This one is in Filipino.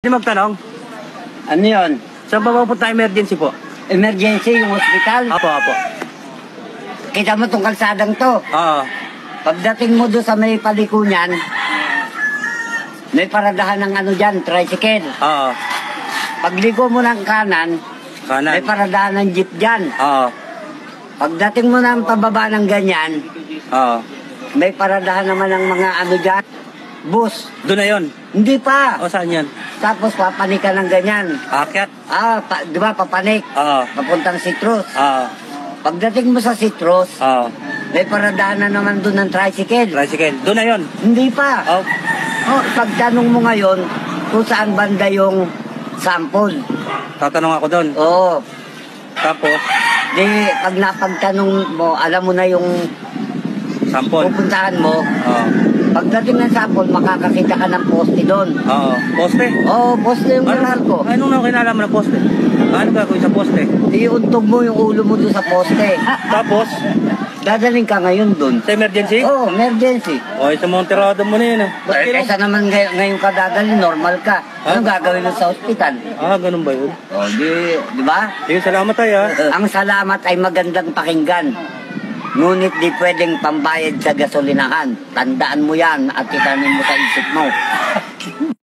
Hindi magtanong, Ano yun? saan pa pupunta emergency po? Emergency, yung hospital. Apo. Kita mo tong kalsadang to. Oo. Pagdating mo doon sa may paliko niyan, may paradahan ng ano dyan, tricycle. Oo. Pagligo mo ng kanan, may Kanan. paradahan ng jeep dyan. Oo. Pagdating mo ng pababa ng ganyan, Oo. may paradahan naman ng mga ano dyan, bus. Doon na yun. Hindi pa. O saan yan? Tapos papanik ka ng ganyan. Akyat? Di ba, papanik. Oo. Papuntang Citrus. Oo. Pagdating mo sa Citrus, Oo. may paradahan na naman doon ng tricycle. Tricycle. Doon na yun. Hindi pa. Oh. Pagtanong mo ngayon, kung saan banda yung sample. Tatanong ako doon. Oo. Tapos, Di, pag napagtanong mo, alam mo na yung sampol. pupuntahan mo. Oo. Pagdating ng sample, makakakita ka ng poste doon. Oo. Poste? Oo, poste yung lugar ko. Anong kinalaman ng poste? Ano gagawin sa poste? Iuntog mo yung ulo mo doon sa poste. Tapos, Dadaling ka ngayon doon. sa emergency? Oo, emergency. O, sa Monterado mo na yun ah. Kaysa naman ngayon ka dadalhin, normal ka. Anong gagawin mo sa ospital? Ah, ganun ba yun? O, di ba? Sige, salamat tayo ah. Ang salamat ay magandang pakinggan. Ngunit di pwedeng pambayad sa gasolinahan. Tandaan mo yan at itanin mo sa isip mo.